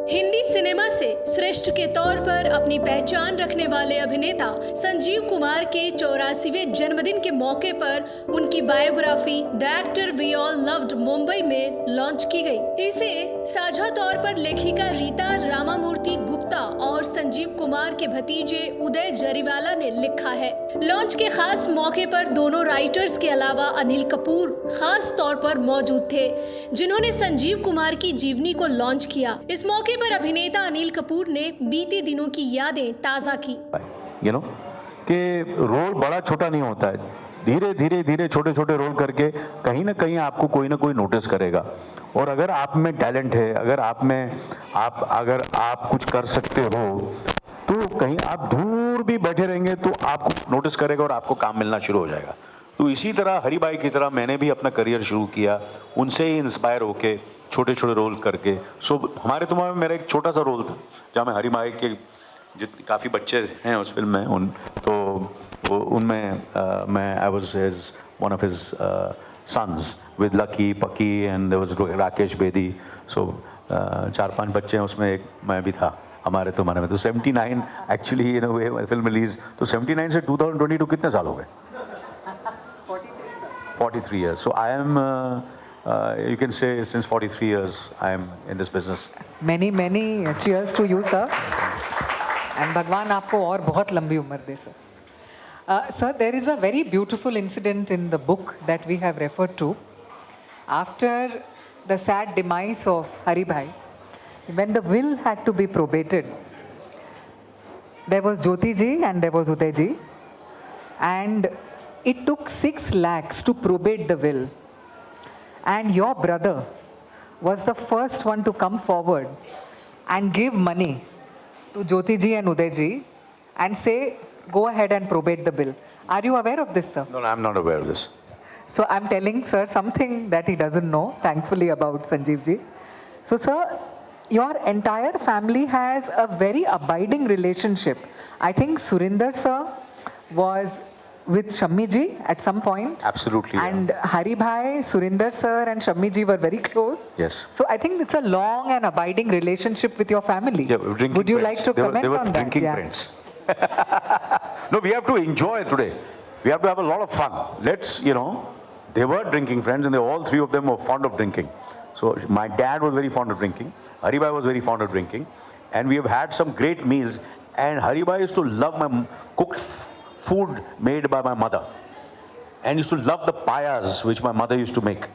Hindi cinema से श्रेष्ठ के तौर पर अपनी पहचान रखने वाले अभिनेता संजीव कुमार के 84वें जन्मदिन के मौके पर उनकी biography the actor we all loved Mumbai में लॉन्च की गई। इसे साझा तौर पर लेखिका रीता रामामूर्ति गुप्ता और संजीव कुमार के भतीजे उदय जरीवाला ने लिखा है। लॉन्च के खास मौके पर दोनों राइटर्स के अलावा अनिल कपूर खास तौर पर मौजूद थे, जिन्होंने संजीव कुमार की जीवनी को लॉन्च किया। इस मौके पर अभिनेता अनिल कपूर ने बीते दिनों की यादें ताजा की। कि रोल बड़ा छोटा नहीं होता है, धीरे धीरे धीरे छोटे छोटे रोल करके कहीं ना कहीं आपको कोई ना कोई नोटिस करेगा। और अगर आप में टैलेंट है, अगर आप कुछ कर सकते हो तो कहीं आप दूर भी बैठे रहेंगे तो आपको नोटिस करेगा और आपको काम मिलना शुरू हो जाएगा। तो इसी तरह हरी भाई की तरह मैंने भी अपना करियर शुरू किया, उनसे ही इंस्पायर होके छोटे छोटे रोल करके। हमारे तुम्हारे में मेरा एक छोटा सा रोल था जहाँ मैं हरी भाई के जितने काफ़ी बच्चे हैं उस फिल्म में उनमें मैं I was one of his sons with Lucky पकी and there was Rakesh Bedi. 4-5 बच्चे हैं उसमें, एक मैं भी था हमारे तुम्हारे में। तो 79 actually in a way film release, तो 79 से 2022 कितने साल हो गए? 43 years. So I am, you can say, since 43 years I am in this business. Many cheers to you, sir. And भगवान आपको और बहुत लंबी उम्र दे, sir. Sir, there is a very beautiful incident in the book that we have referred to. After the sad demise of Hari Bhai, when the will had to be probated, there was Jyoti ji and there was Uday ji, and it took 6 lakhs to probate the will. And your brother was the first one to come forward and give money to Jyoti ji and Uday ji and say, go ahead and probate the bill. Are you aware of this, sir? No, I'm not aware of this. So I'm telling sir something that he doesn't know, thankfully, about Sanjeev ji. So sir, your entire family has a very abiding relationship. I think Surinder sir was with Shammi ji at some point. Absolutely. And yeah. Hari Bhai, Surinder sir and Shammi ji were very close. Yes. So I think it's a long and abiding relationship with your family. Yeah, would you friends. like to comment on that? They were drinking friends. No, we have to enjoy today. We have to have a lot of fun. They were drinking friends and all three of them were fond of drinking. So my dad was very fond of drinking. Hari Bhai was very fond of drinking. And we have had some great meals. And Hari Bhai used to love my cooked food made by my mother, and used to love the payas which my mother used to make.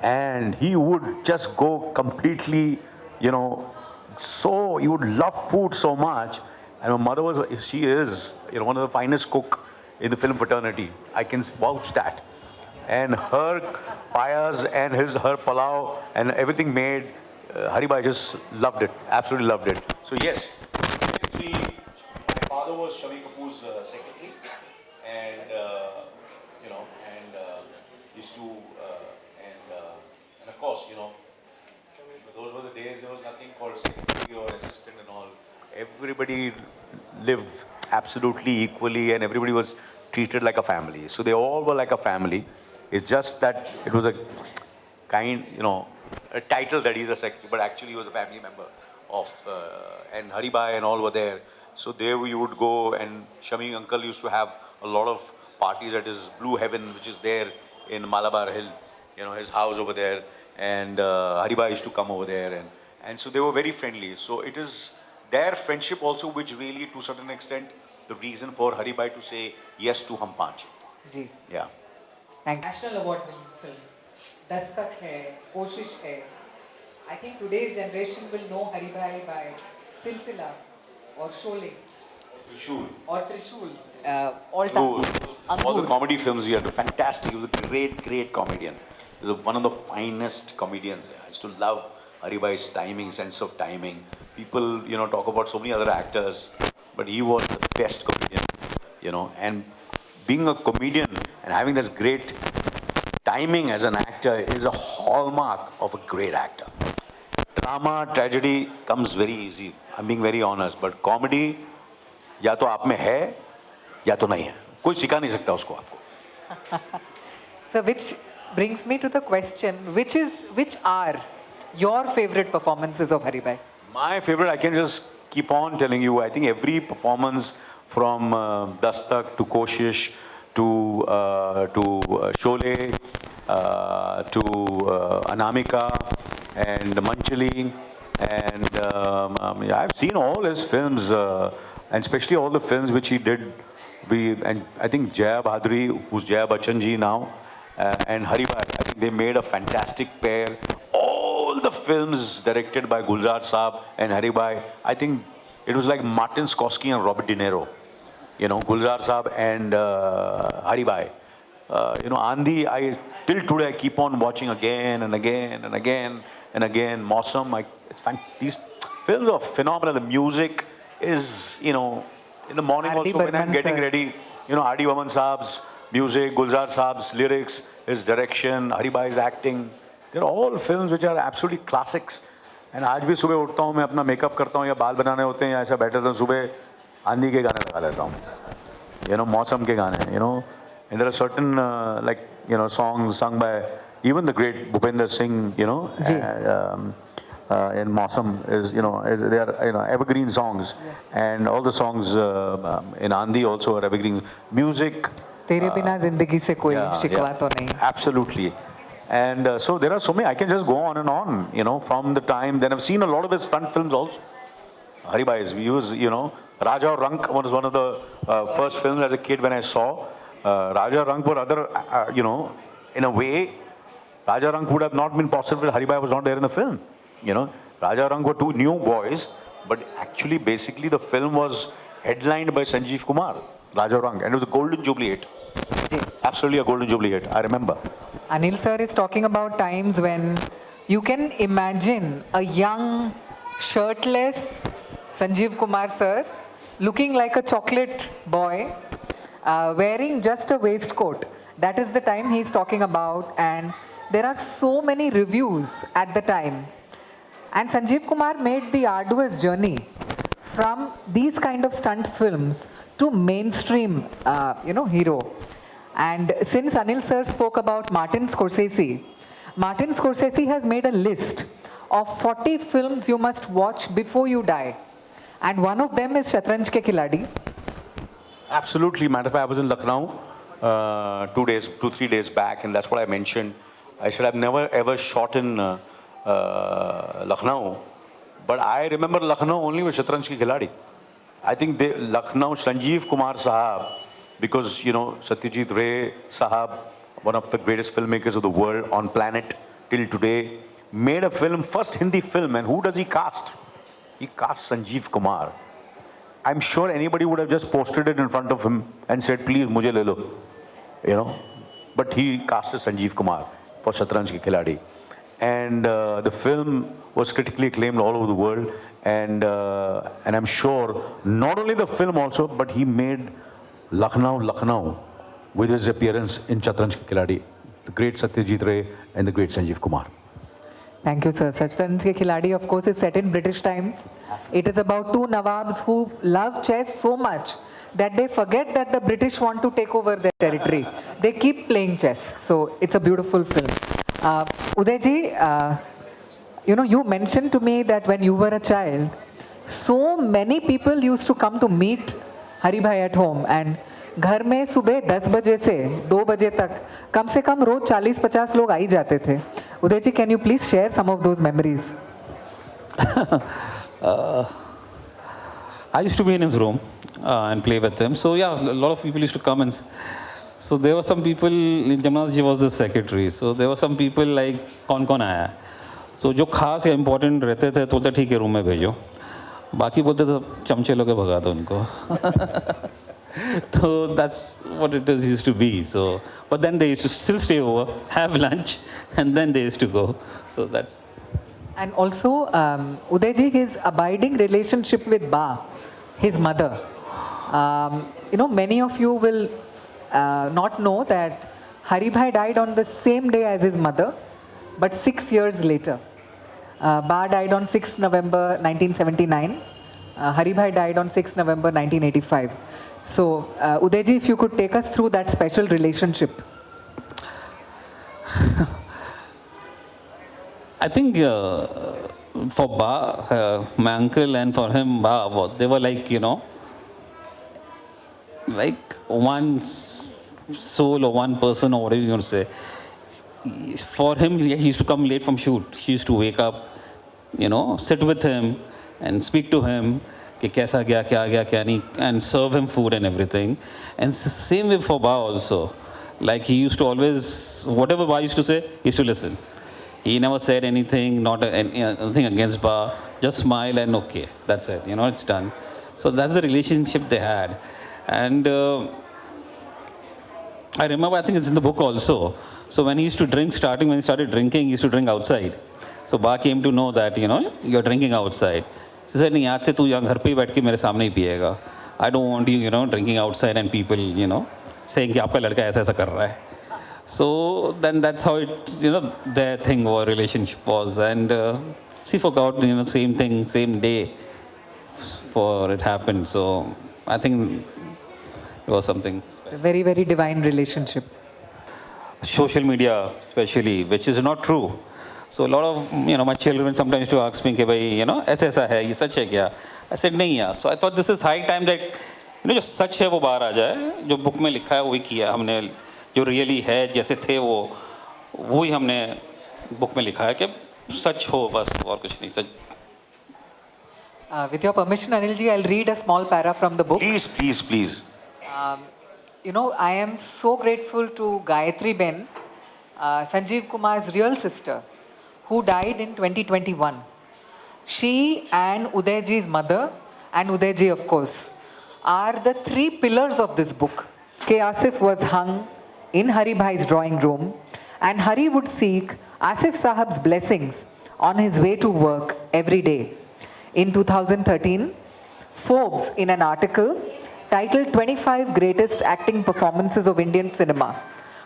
And he would just go completely, so he would love food so much. And my mother she is one of the finest cook in the film fraternity. I can vouch that. And her payas and her palau and everything made, Hari Bhai just loved it, absolutely loved it. So yes, my father was Shavi Kapoor's secretary, and used to, and of course, those were the days. There was nothing called secretary or assistant and all. Everybody lived absolutely equally, and everybody was treated like a family. So they all were like a family. It's just that it was a a title that he's a secretary, but actually he was a family member of, and Hari Bhai and all were there. So there we would go, and Shami uncle used to have a lot of parties at his Blue Heaven, which is there in Malabar Hill, his house over there. And Hari Bhai used to come over there, and so they were very friendly. So it is their friendship also which really, to a certain extent, the reason for Hari Bhai to say yes to Hum Panch. Ji. Yeah. Thank you. National Award winning films. Dastak hai, Koshish hai. I think today's generation will know Hari Bhai by Silsila or Sholay. Trishul. Or Trishul. All time. All the comedy films he had, fantastic. He was a great comedian. He was one of the finest comedians. I used to love Hari Bhai's timing, sense of timing. People, talk about so many other actors, but he was the best comedian, and being a comedian and having this great timing as an actor is a hallmark of a great actor. Drama, tragedy comes very easy. I'm being very honest, but comedy, या तो आप में है या तो नहीं है, कोई सिखा नहीं सकता उसको आपको. So which brings me to the question, which are your favorite performances of Hari Bhai? My favorite, I can just keep on telling you. I think every performance from Dastak to Koshish to Sholay to Anamika and Manchali and yeah, I've seen all his films and especially all the films which he did. And I think Jaya Bhadri, who's Jaya Bachchan ji now, and Haribhai, I think they made a fantastic pair. All the films directed by Gulzar Saab and Haribhai, I think it was like Martin Scorsese and Robert De Niro. You know, Gulzar Saab and Haribhai. You know, Aandhi, till today I keep on watching again and again and again and again. Mausam, these films are phenomenal. The music is, you know, in the morning R.D. also when I'm Burman, getting sir. ready, you know, R.D. Burman Saab's music, Gulzar Saab's lyrics, his direction, Haribhai's acting. They're all films which are absolutely classics. And आज भी सुबह उठता हूँ मैं अपना makeup करता हूँ या बाल बनाने होते हैं या ऐसा बैठे तो सुबह आंधी के गाने लगा लेता हूँ. You know, मौसम के गाने. You know, and there are certain like, you know, songs sung by even the great Bhupender Singh. You know, in Mausam is, you know, they are, you know, evergreen songs, and all the songs in Aandhi also are evergreen. Music. तेरे बिना जिंदगी से कोई शिकवा तो नहीं. Absolutely. And so there are so many, I can just go on and on, you know, from the time. Then I've seen a lot of his stunt films also. Haribhai's, we use, you know, Raja Aur Rank was one of the first films as a kid when I saw. Raja Aur Rank were other, you know, in a way, Raja Aur Rank would have not been possible if Haribhai was not there in the film. You know, Raja Aur Rank were two new boys, but actually, basically, the film was headlined by Sanjeev Kumar, Raja Aur Rank, and it was a golden jubilee hit. Absolutely a golden jubilee hit, I remember. Anil sir is talking about times when you can imagine a young, shirtless Sanjeev Kumar sir looking like a chocolate boy, wearing just a waistcoat. That is the time he's talking about, and there are so many reviews at the time. And Sanjeev Kumar made the arduous journey from these kind of stunt films to mainstream, you know, hero. And since Anil sir spoke about Martin Scorsese has made a list of 40 films you must watch before you die. And one of them is Shatranj Ke Khiladi. Absolutely. Matter of fact, I was in Lucknow 2-3 days back, and that's what I mentioned. I said I've never ever shot in Lucknow, but I remember Lucknow only with Shatranj Ki Khiladi. I think Lucknow, Sanjeev Kumar Sahab, because, you know, Satyajit Ray Sahab, one of the greatest filmmakers of the world on planet till today, made a film, first Hindi film, and who does he cast? He cast Sanjeev Kumar. I'm sure anybody would have just posted it in front of him and said, please, mujhe le lo. You know, but he casted Sanjeev Kumar for Shatranj Ki Khiladi. And the film was critically acclaimed all over the world. And I'm sure not only the film also, but he made Lucknow with his appearance in Shatranj Ki Khiladi, the great Satyajit Ray and the great Sanjeev Kumar. Thank you, sir. Shatranj Ke Khiladi, of course, is set in British times. It is about two Nawabs who love chess so much that they forget that the British want to take over their territory. They keep playing chess. So it's a beautiful film. Udayji, you know, you mentioned to me that when you were a child, so many people used to come to meet Haribhai at home, and घर में सुबह 10 बजे से 2 बजे तक कम से कम रोज 40-50 लोग आ ही जाते थे. Uday ji, can you please share some of those memories? I used to be in his room and play with him. So yeah, a lot of people used to come and. So there were some people. Jamnath ji was the secretary. So there were some people like कौन आया. So जो खास या important रहते थे तो बोलते ठीक है रूम में भेजो. बाकी बोलते थे चमचे लोग भगा दो उनको. So that's what it is used to be. So, but then they used to still stay over, have lunch, and then they used to go. So that's. And also, Udayji, his abiding relationship with Ba, his mother. You know, many of you will not know that Haribhai died on the same day as his mother, but 6 years later. Ba died on 6 November 1979. Haribhai died on 6 November 1985. So, Udayji, if you could take us through that special relationship. I think for my uncle and for him, they were like, like one soul or one person or whatever you want to say. For him, he used to come late from shoot. She used to wake up, sit with him and speak to him, कि कैसा गया, क्या गया, क्या नहीं, and serve him food and everything. And same way for Ba also. Like he used to always, whatever Ba used to say, he used to listen. He never said anything, nothing against Ba, just smile and okay, that's it, it's done. So that's the relationship they had. And I remember, I think it's in the book also. So when he used to drink, when he started drinking, he used to drink outside. So Ba came to know that, you're drinking outside. She said, नहीं आज से तू यहाँ घर पे ही बैठ के मेरे सामने ही पिएगा. I don't want you, drinking outside and people, saying कि आपका लड़का ऐसा कर रहा है. So then that's how it, their thing or relationship was. And she forgot, same thing, same day for it happened. So I think it was something. A very, very divine relationship. Social media especially, which is not true. So a lot of, my children sometimes used to ask me, कि भाई, ऐसा है, ये सच है क्या? I said, नहीं यार. So I thought this is high time that, जो सच है वो बाहर आ जाए, जो बुक में लिखा है वही किया हमने, जो रियली है जैसे थे वो ही हमने बुक में लिखा है कि सच हो बस और कुछ नहीं सच. With your permission, Anil ji, I'll read a small para from the book. Please, please, please. I am so grateful to Gayatri Ben, Sanjeev Kumar's real sister, who died in 2021. She and Udayji's mother, and Udayji of course, are the three pillars of this book. K. Asif was hung in Hari Bhai's drawing room, and Hari would seek Asif Sahab's blessings on his way to work every day. In 2013, Forbes, in an article titled 25 Greatest Acting Performances of Indian Cinema,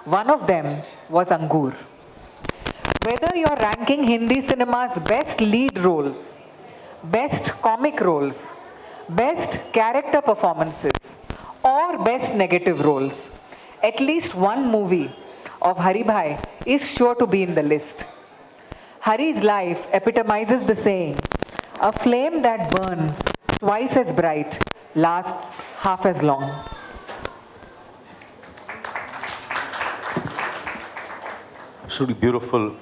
one of them was Angur. Whether you're ranking Hindi cinema's best lead roles, best comic roles, best character performances, or best negative roles, at least one movie of Hari Bhai is sure to be in the list. Hari's life epitomizes the saying, a flame that burns twice as bright lasts half as long. Absolutely beautiful,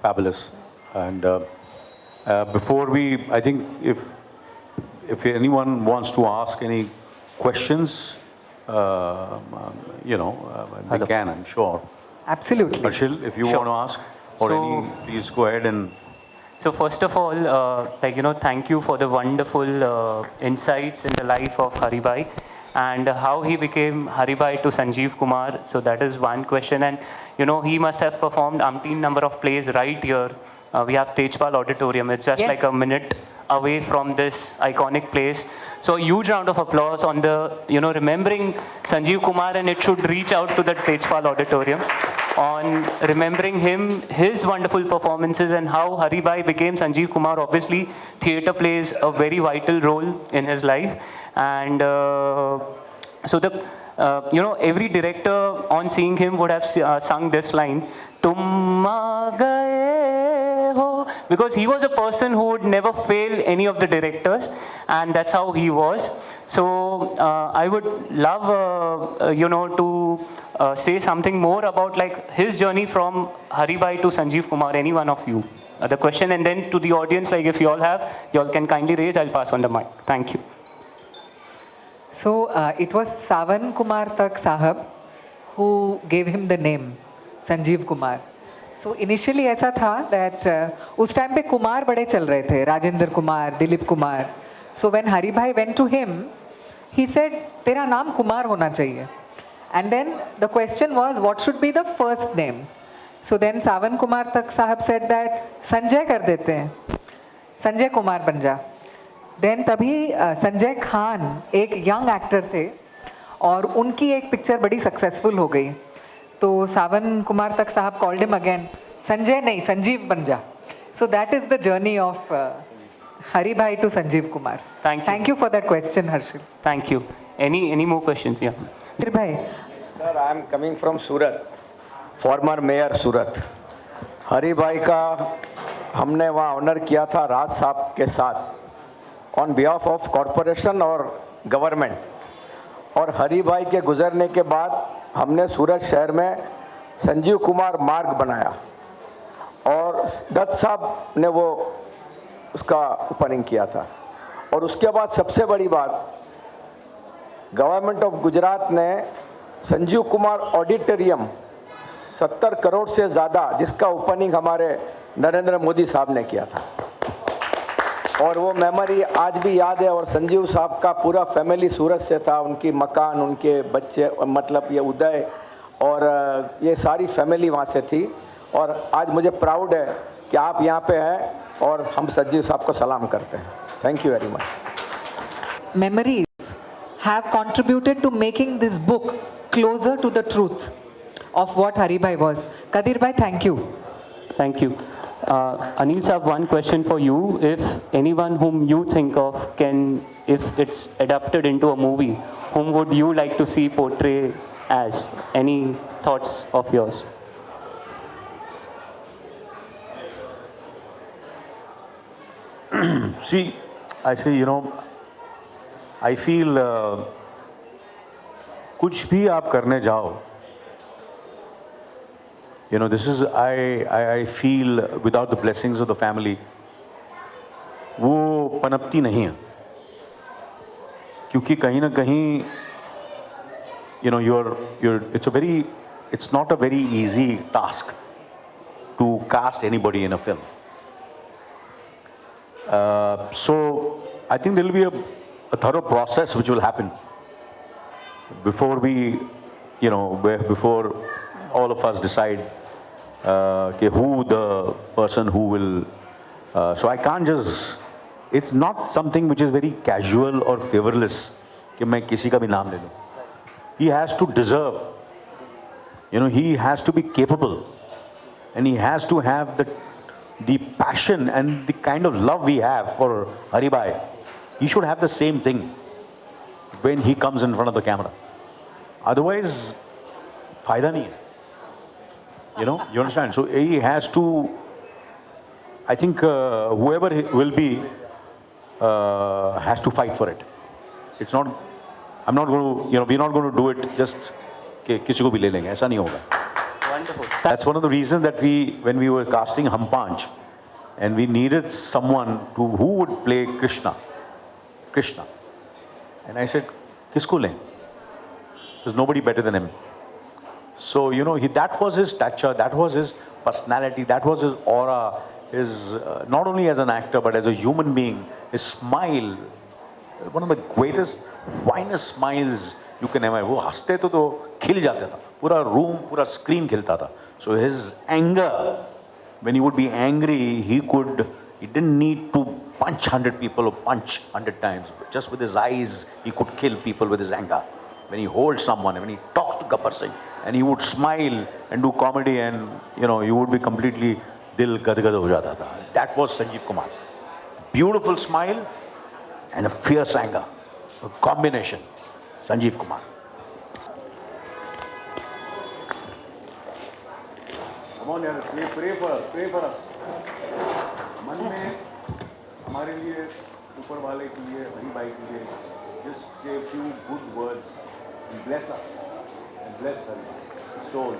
fabulous. And before I think if anyone wants to ask any questions, they can, I'm sure. Absolutely. Harshil, if you Sure. want to ask, or please go ahead and. So first of all, thank you for the wonderful insights in the life of Hari Bhai and how he became Hari Bhai to Sanjeev Kumar. So that is one question. And, he must have performed umpteen number of plays right here. We have Tejpal Auditorium. It's just like a minute away from this iconic place. So a huge round of applause on the, remembering Sanjeev Kumar, and it should reach out to the Tejpal Auditorium on remembering him, his wonderful performances and how Hari Bhai became Sanjeev Kumar. Obviously, theatre plays a very vital role in his life. And so every director on seeing him would have sung this line, Tum aa gaye ho, because he was a person who would never fail any of the directors, and that's how he was. So I would love, to say something more about his journey from Hari Bhai to Sanjeev Kumar, any one of you. The question, and then to the audience, if you all have, you all can kindly raise, I'll pass on the mic. Thank you. So it was Savan Kumar Tak Sahab who gave him the name Sanjeev Kumar. So initially ऐसा था that उस time पे कुमार बड़े चल रहे थे, Rajendra Kumar, Dilip Kumar. So when Hari Bhai went to him, he said, तेरा नाम कुमार होना चाहिए. And then the question was, what should be the first name? So then Savan Kumar Tak Sahab said that Sanjay कर देते हैं, संजय कुमार बन जा. Then तभी संजय खान एक यंग एक्टर थे और उनकी एक पिक्चर बड़ी सक्सेसफुल हो गई. तो सावन कुमार तक साहब called him again, संजय नहीं संजीव बन जा. So that is the journey of Hari Bhai to Sanjeev Kumar. Thank you. Thank you for that question, Harshil. Thank you. Any more questions? Yeah. Bhai. Sir, I am coming from Surat, former mayor Surat. Hari Bhai का हमने वहाँ honour किया था राज साहब के साथ on behalf of corporation और government. और हरी भाई के गुजरने के बाद हमने सूरत शहर में संजीव कुमार मार्ग बनाया और दत्त साहब ने वो उसका ओपनिंग किया था। और उसके बाद सबसे बड़ी बात, गवर्नमेंट ऑफ गुजरात ने संजीव कुमार ऑडिटोरियम 70 करोड़ से ज़्यादा, जिसका ओपनिंग हमारे नरेंद्र मोदी साहब ने किया था। और वो मेमोरी आज भी याद है। और संजीव साहब का पूरा फैमिली सूरत से था, उनकी मकान, उनके बच्चे, मतलब ये उदय और ये सारी फैमिली वहाँ से थी। और आज मुझे प्राउड है कि आप यहाँ पे हैं और हम संजीव साहब को सलाम करते हैं। Thank you very much. Memories have contributed to making this book closer to the truth of what Hari Bhai was. Kadir Bhai, thank you. Thank you. Anil sir, one question for you. If anyone whom you think of can, if it's adapted into a movie, whom would you like to see portray as? Any thoughts of yours? See, I say, I feel कुछ भी आप करने जाओ, this is, I feel without the blessings of the family, वो पनपती नहीं है। क्योंकि कहीं ना कहीं, it's not a very easy task to cast anybody in a film. So I think there will be a thorough process which will happen before we, before all of us decide who the person who will. So I can't just. It's not something which is very casual or favorless कि मैं किसी का भी नाम ले लूँ. He has to deserve. He has to be capable, and he has to have the passion and the kind of love we have for Hari Bhai. He should have the same thing when he comes in front of the camera. Otherwise, फायदा नहीं है. You understand? So he has to. I think whoever will be has to fight for it. It's not. I'm not going to. We're not going to do it just कि किसी को भी ले लेंगे. ऐसा नहीं होगा. Wonderful. That's one of the reasons that when we were casting Hum Panch, and we needed someone who would play Krishna. And I said, किसको लें? There's nobody better than him. So, that was his stature, that was his personality, that was his aura, his, not only as an actor, but as a human being, his smile, one of the greatest, finest smiles you can ever. वो हंसते तो खिल जाता था. पूरा room, पूरा screen खिलता था. So his anger, when he would be angry, he didn't need to punch 100 people or punch 100 times. Just with his eyes, he could kill people with his anger. When he holds someone, when he talked to Kapoor Singh, and he would smile and do comedy, and you would be completely dil gadgad ho jata tha. That was Sanjeev Kumar. Beautiful smile and a fierce anger. A combination. Sanjeev Kumar. Come on, yaar, pray for us, pray for us. मन में हमारे लिए, ऊपर वाले के लिए, हरी भाई के लिए, just say a few good words and bless us and bless Hari's soul.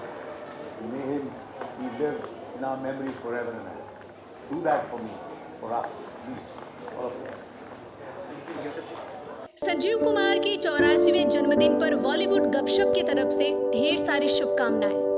May he live in our memories forever and ever. Do that for me, for us, please, all of you. Sanjeev Kumar की 84वें जन्मदिन पर बॉलीवुड गपशप की तरफ से ढेर सारी शुभकामनाएं।